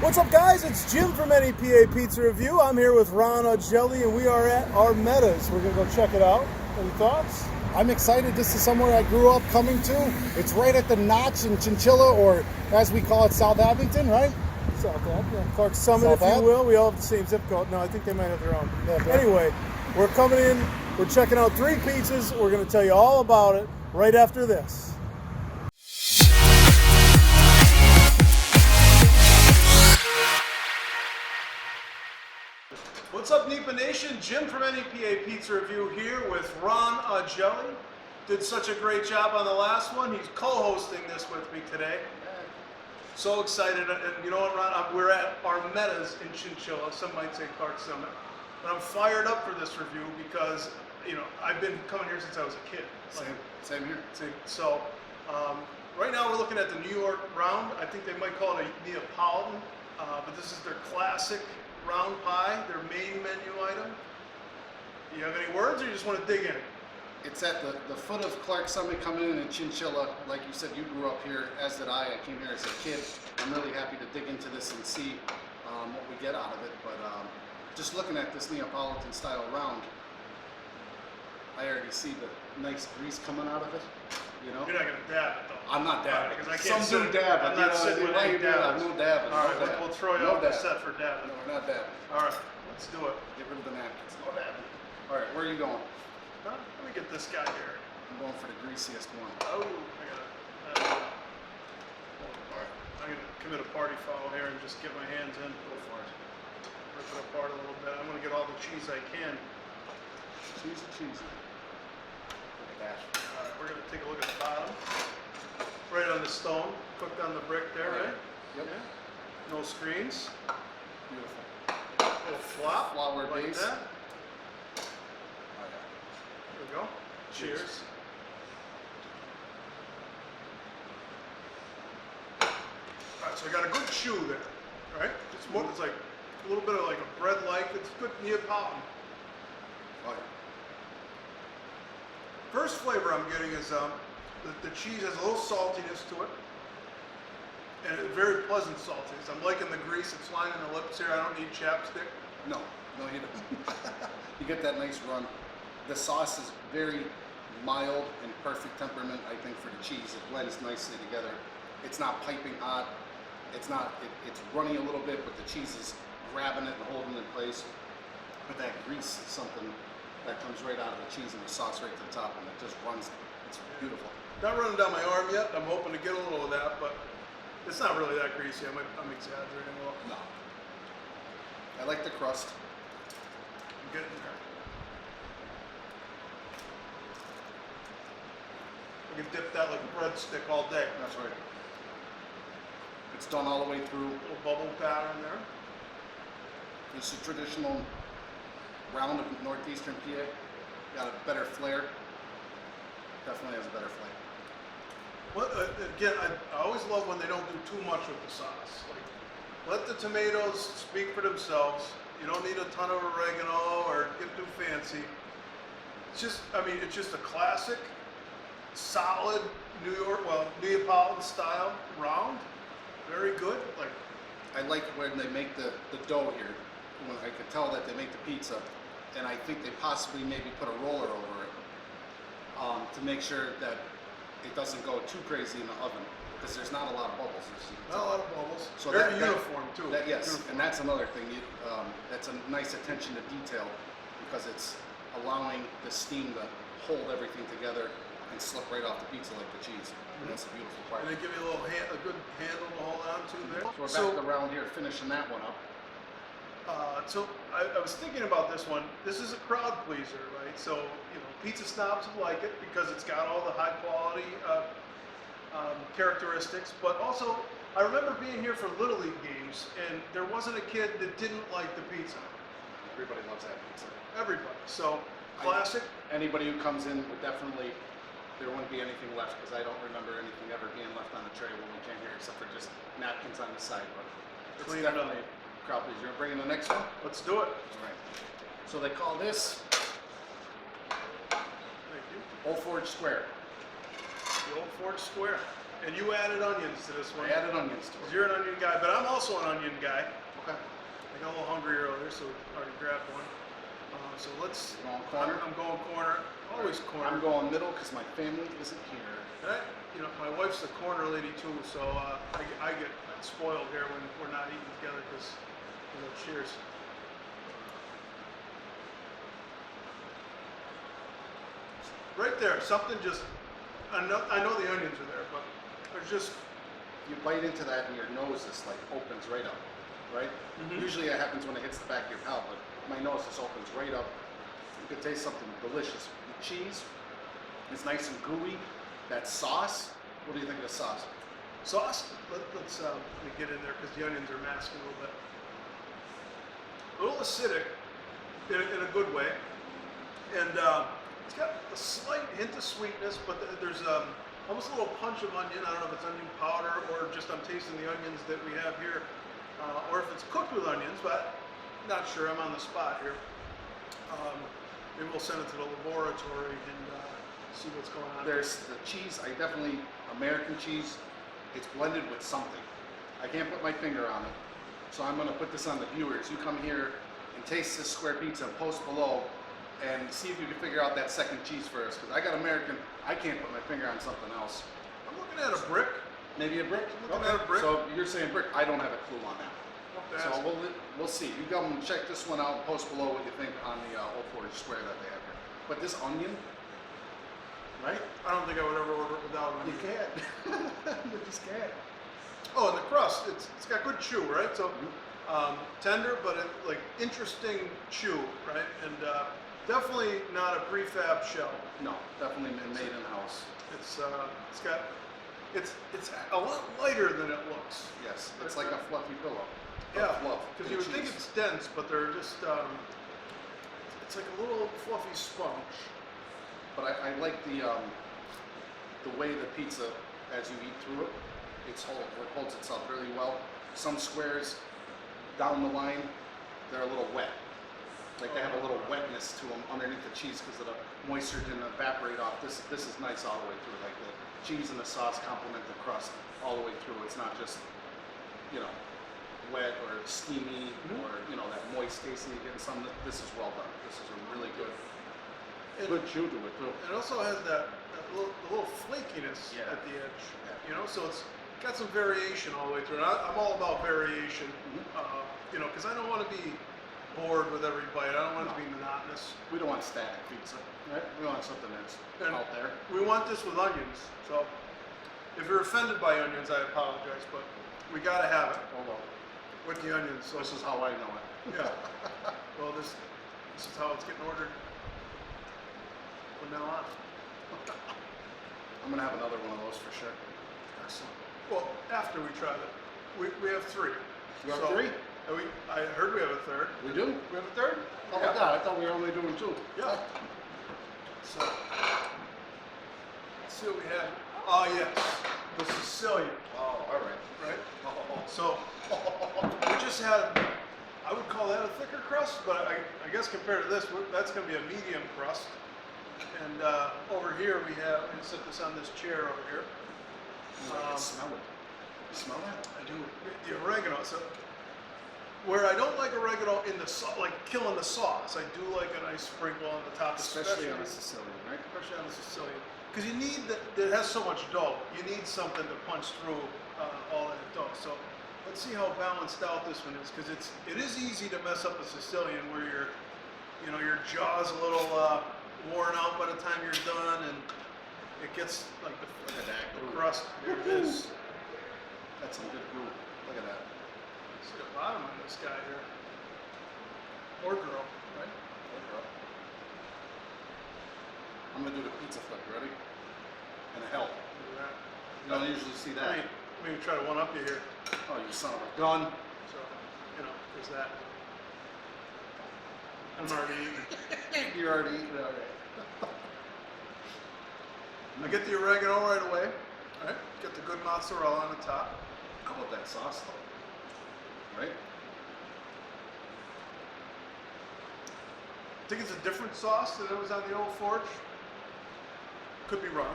What's up, guys? It's Jim from NEPA Pizza Review. I'm here with Ron Jelly, and we are at Armetta's. We're going to go check it out. Any thoughts? I'm excited. This is somewhere I grew up coming to. It's right at the Notch in Chinchilla, or as we call it, South Abington, right? South Ave, yeah. Clark Summit, South if you Ave? will. We all have the same zip code. No, I think they might have their own. Yeah, but- Anyway, we're coming in. We're checking out 3 pizzas. We're going to tell you all about it right after this. What's up, NEPA Nation? Jim from NEPA Pizza Review here with Ron Jelly. Did such a great job on the last one. He's co-hosting this with me today. So excited. And you know what, Ron? We're at Armetta's in Chinchilla. Some might say Clark Summit. But I'm fired up for this review because, you know, I've been coming here since I was a kid. Same here. So, right now we're looking at the New York round. I think they might call it a Neapolitan, but this is their classic round pie, their main menu item. You have any words, or you just want to dig in? It's at the foot of Clark Summit, coming in Chinchilla. Like you said, you grew up here, as did I. I came here as a kid. I'm really happy to dig into this and see what we get out of it. But just looking at this Neapolitan style round, I already see the nice grease coming out of it. You know? You're not gonna dab it though. I'm not dabbing. Because I can't Some do dab. I'm not sitting with any dabs. No dabbing. All right, we'll throw you off the set for dabbing. No, we're not dabbing. All right, let's do it. Get rid of the napkins. No dabbing. All right, where are you going? Let me get this guy here. I'm going for the greasiest one. Oh, I gotta. I'm gonna commit a party foul here and just get my hands in. Go for it. Rip it apart a little bit. I'm gonna get all the cheese I can. Cheesy. Look at that. All right, we're gonna take a look at the bottom. Right on the stone, cooked on the brick there, right? Yep. Yeah. No screens. Beautiful. Little flop. Flour like base. that. Oh, yeah. There we go. Cheers. All right, so I got a good chew there, right? It's more. It's like a little bit of like a bread-like. It's good Neapolitan. Oh, yeah. First flavor I'm getting is the cheese has a little saltiness to it, and a very pleasant saltiness. I'm liking the grease that's lining the lips here. I don't need chapstick. No, you don't. You get that nice run. The sauce is very mild and perfect temperament, I think, for the cheese. It blends nicely together. It's not piping hot. It's runny a little bit, but the cheese is grabbing it and holding it in place. But that grease is something that comes right out of the cheese and the sauce right to the top, and it just runs. It's beautiful. Not running down my arm yet. I'm hoping to get a little of that, but it's not really that greasy. I'm exaggerating a little. No. I like the crust. I'm getting there. I can dip that like a breadstick all day. That's right. It's done all the way through. Little bubble pattern there. This is traditional round of northeastern PA. Got a better flair. Definitely has a better flavor. Well, again, I always love when they don't do too much with the sauce. Like, let the tomatoes speak for themselves. You don't need a ton of oregano or get too fancy. It's just, it's just a classic, solid Neapolitan style round. Very good. Like, I like when they make the dough here. When I could tell that they make the pizza, and I think they possibly maybe put a roller over it to make sure that it doesn't go too crazy in the oven, because there's not a lot of bubbles. Not a lot of bubbles. So very uniform too. Yes, uniform. and that's another thing. That's a nice attention to detail, because it's allowing the steam to hold everything together and slip right off the pizza like the cheese. And that's the beautiful part. And they give you a good handle to hold on to there. So we're back around here finishing that one up. So I was thinking about this one. This is a crowd pleaser, right? So, you know, pizza snobs will like it because it's got all the high quality characteristics. But also, I remember being here for Little League games, and there wasn't a kid that didn't like the pizza. Everybody loves that pizza. Everybody. So, classic. Anybody who comes in would definitely, there wouldn't be anything left, because I don't remember anything ever being left on the tray when we came here, except for just napkins on the side. But it's Clean it up. definitely crowd pleaser. You're bringing the next one? Let's do it. All right. So they call this Thank you. Old Forge Square. The Old Forge Square. And you added onions to this one. I added onions to 'Cause it. you're an onion guy, but I'm also an onion guy. Okay. I got a little hungry earlier, so I already grabbed one. So let's. You going corner? I'm going corner. Always corner. I'm going middle because my family isn't here. And you know, my wife's a corner lady too, so I get spoiled here when we're not eating together because, you know, cheers. Right there, something just. I know the onions are there, but there's just. You bite into that and your nose just like opens right up, right? Mhm. Usually it happens when it hits the back of your palate, but my nose just opens right up. You can taste something delicious. The cheese is nice and gooey. That sauce, what do you think of the sauce? Sauce. Let's let me get in there because the onions are masking a little bit. A little acidic, in a good way, and it's got a slight hint of sweetness, but there's almost a little punch of onion. I don't know if it's onion powder or just I'm tasting the onions that we have here, or if it's cooked with onions, but not sure. I'm on the spot here. Maybe we'll send it to the laboratory and see what's going on. There's the cheese. I definitely, American cheese, it's blended with something. I can't put my finger on it. So I'm gonna put this on the viewers. You come here and taste this square pizza and post below and see if you can figure out that second cheese first. Because I got American, I can't put my finger on something else. I'm looking at a brick. Maybe a brick? Looking at a brick. So you're saying brick, I don't have a clue on that. Okay. So we'll see. You come and check this one out and post below what you think on the 040 square that they have here. But this onion, right? I don't think I would ever order it without You onion. can't. You just can't. Oh, and the crust, it's got good chew, right? So tender, but like interesting chew, right? And definitely not a prefab shell. No, definitely been made in house. It's a lot lighter than it looks. Yes, it's like a fluffy pillow. Yeah, Fluff. because you would think it's dense, but they're just it's like a little fluffy sponge. But I like the way the pizza, as you eat through it, it holds itself really well. Some squares down the line, they're a little wet. Like they have a little wetness to them underneath the cheese because of the moisture didn't evaporate off. This is nice all the way through. Like the cheese and the sauce complement the crust all the way through. It's not just, you know, wet or steamy or, you know, that moist taste and you get some. This is well done. This is a really good chew to it too. It also has that little flakiness Yeah. at the edge, Yeah. you know, so it's got some variation all the way through. And I'm all about variation, you know, because I don't want to be bored with every bite. I don't want it to be monotonous. We don't want static pizza, right? We want something that's And out there. we want this with onions. So if you're offended by onions, I apologize, but we got to have it Hold on. with the onions. So This is how I know it. yeah. Well, this is how it's getting ordered from now on. I'm gonna have another one of those for sure. Excellent. Well, after we try it, we have three. You have So- three? and I heard we have a third. We do? We have a third? Oh my God, I thought we were only doing two. Yeah. So, let's see what we have. Ah, yes, the Sicilian, Oh, all right. right? Oh, So, we just had, I would call that a thicker crust, but I guess compared to this, that's going to be a medium crust. And over here we have, I'm going to set this on this chair over here. I can smell it. You smell that? I do. The oregano. So, where I don't like oregano in the like killing the sauce, I do like a nice sprinkle on the top, Especially on a Sicilian, right? especially on the Sicilian, because you need that. It has so much dough. You need something to punch through all that dough. So let's see how balanced out this one is, because it is easy to mess up a Sicilian where your jaw's a little worn out by the time you're done, and it gets like the Look at that. crust. There it is. That's some good glue. Look at that. See the bottom on this guy here, or girl, right? There you go. I'm gonna do the pizza flip. You ready? And a help. Look at that. You don't usually see Let that. me try to one up you here. Oh, you son of a gun. So, you know, there's that. I'm already eating. You're already eating it already. I get the oregano right away. Right? Get the good mozzarella on the top. How about that sauce though? Right? I think it's a different sauce than it was on the old forge. Could be wrong.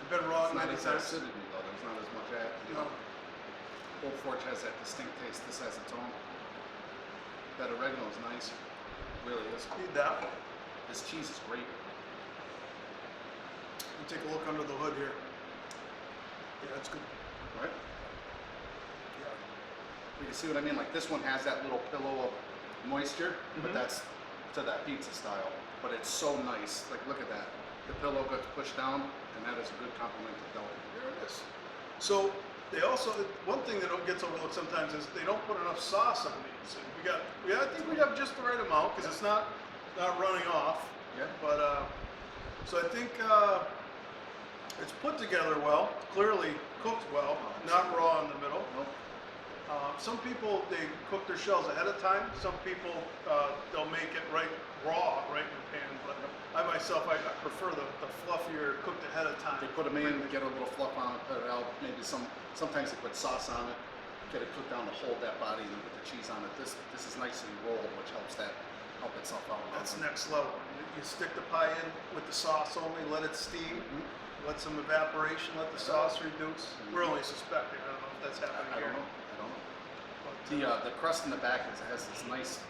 I've been wrong It's not many as times. acidity. No. Old Forge has that distinct taste. This has its own. That oregano is nice. Really is. Need that one. This cheese is great. Take a look under the hood here. Yeah, it's good. Right? Yeah. You can see what I mean? Like this one has that little pillow of moisture, but Mhm. that's to that pizza style. But it's so nice. Like look at that. The pillow gets pushed down, and that is a good compliment to dough. There it is. So they also, one thing that gets overlooked sometimes is they don't put enough sauce on these. And I think we have just the right amount because it's not running off. Yeah. But so I think it's put together well, clearly cooked well, not raw in the middle. Nope. Some people, they cook their shells ahead of time. Some people, they'll make it raw right in the pan. But I myself, I prefer the fluffier, cooked ahead of time. They put them in, get a little fluff on it, put it out. Maybe sometimes they put sauce on it, get it cooked down to hold that body, and then put the cheese on it. This is nicely rolled, which help itself out. That's next level. You stick the pie in with the sauce only, let it steam, let some evaporation, let the sauce reduce. We're only suspecting. I don't know if that's happening I here. don't know. The crust in the back has this nice.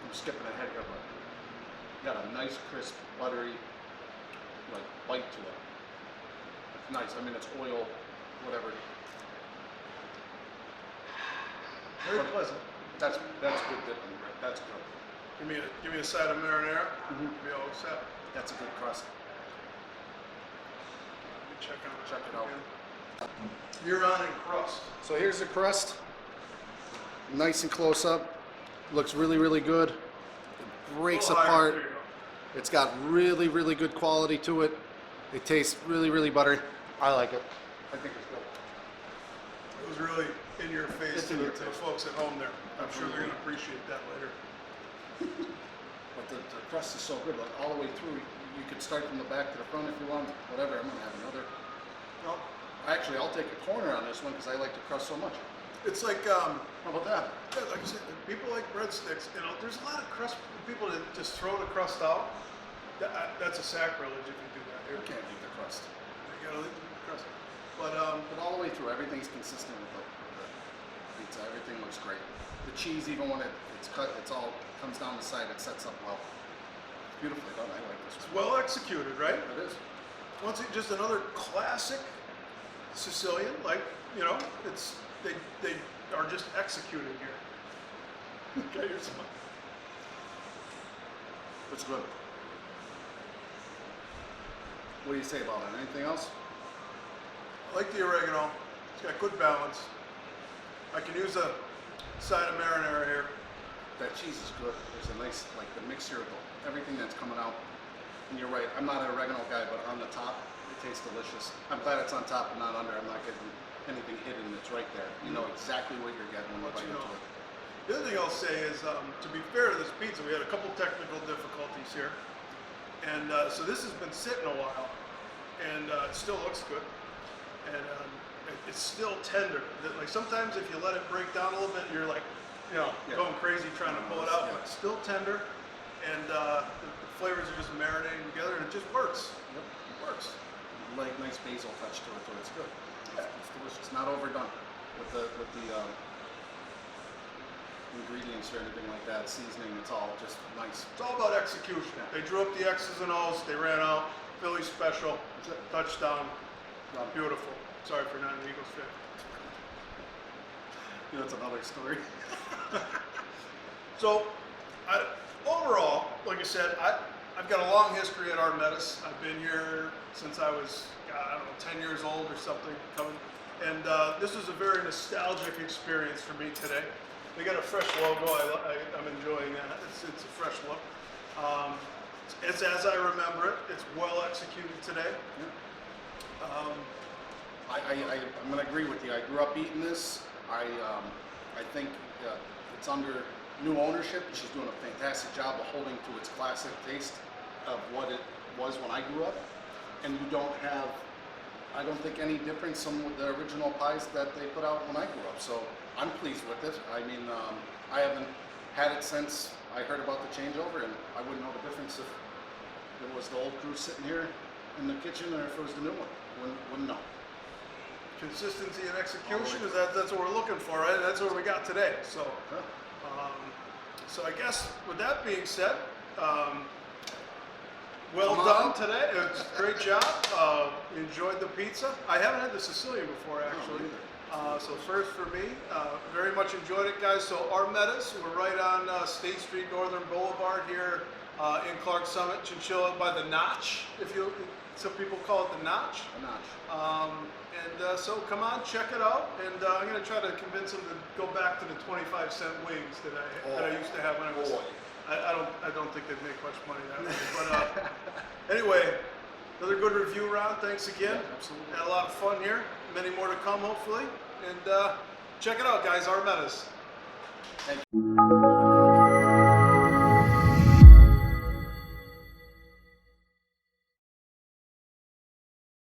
I'm skipping ahead here, but got a nice crisp, buttery, like bite to it. It's nice. I mean, it's oil, whatever. Very pleasant. That's good dipping. That's good. Give me a side of marinara. Mhm. Be all set. That's a good crust. Let me check it out. again. You're on in crust. So here's the crust. Nice and close up. Looks really, really good. It breaks A little higher. apart. There you go. It's got really, really good quality to it. It tastes really, really buttery. I like it. I think it's good. It was really in your face It's to in the your to the face. folks at home there. I'm sure they're going to appreciate that later. But the crust is so good, like all the way through. You could start from the back to the front if you want. Whatever. I'm gonna have another. Well, Actually, I'll take a corner on this one because I like the crust so much. it's like How about that? yeah, like I said, people like breadsticks. There's a lot of crust people that just throw the crust out. That's a sacrilege if you do that You here. can't eat the crust. You gotta leave the crust. But But all the way through, everything's consistent with the pizza. Everything looks great. The cheese, even when it's cut, it's all comes down the side. It sets up well. It's beautifully done. I like this it's one. well executed, right? It is. Once again, just another classic Sicilian. Like it's they are just executing here. Okay, here's some. It's good. What do you say about it? Anything else? I like the oregano. It's got good balance. I can use a side of marinara here. That cheese is good. There's a nice, like the mixture of everything that's coming out. And you're right, I'm not an oregano guy, but on the top, it tastes delicious. I'm glad it's on top and not under. I'm not getting anything hidden. It's right there. You know exactly what you're getting when you bite into it. The other thing I'll say is, to be fair to this pizza, we had a couple technical difficulties here. And so this has been sitting a while, and it still looks good. And it's still tender. Like sometimes if you let it break down a little bit, you're like, Yeah. going crazy trying to pull it out, Yeah. but it's still tender. And the flavors are just marinating together, and it just works. Yep. It works. Like nice basil touch to it, so it's good. It's delicious. Not overdone with the ingredients or anything like that. Seasoning, it's all just nice. It's all about execution. They drew up the X's and O's. They ran out. Philly special. Touchdown. Beautiful. Sorry for not an Eagles fan. That's another story. So, overall, like I said, I've got a long history at Armetta's. I've been here since I was, I don't know, 10 years old or something. And this was a very nostalgic experience for me today. They got a fresh logo. I'm enjoying that. It's a fresh look. It's as I remember it. It's well executed today. I'm going to agree with you. I grew up eating this. I think it's under new ownership. She's doing a fantastic job of holding to its classic taste of what it was when I grew up. And you don't have, I don't think, any difference from the original pies that they put out when I grew up. So I'm pleased with it. I mean, I haven't had it since I heard about the changeover, and I wouldn't know the difference if it was the old crew sitting here in the kitchen or if it was the new one. Wouldn't know. consistency and execution. Is that's what we're looking for, right? And that's what we got today. So, so I guess with that being said, well done today. It's a great job. Enjoyed the pizza. I haven't had the Sicilian before, actually. So first for me, very much enjoyed it, guys. So Armetta's, we're right on State Street, Northern Boulevard here in Clark Summit, Chinchilla by the Notch. Some people call it the Notch. A notch. So come on, check it out. And I'm going to try to convince them to go back to the 25-cent wings that I used to have when I was. I don't think they'd make much money that way. But anyway, another good review, Ron. Thanks again. Yeah, absolutely. Had a lot of fun here. Many more to come, hopefully. And check it out, guys. Armetta's. Thank you.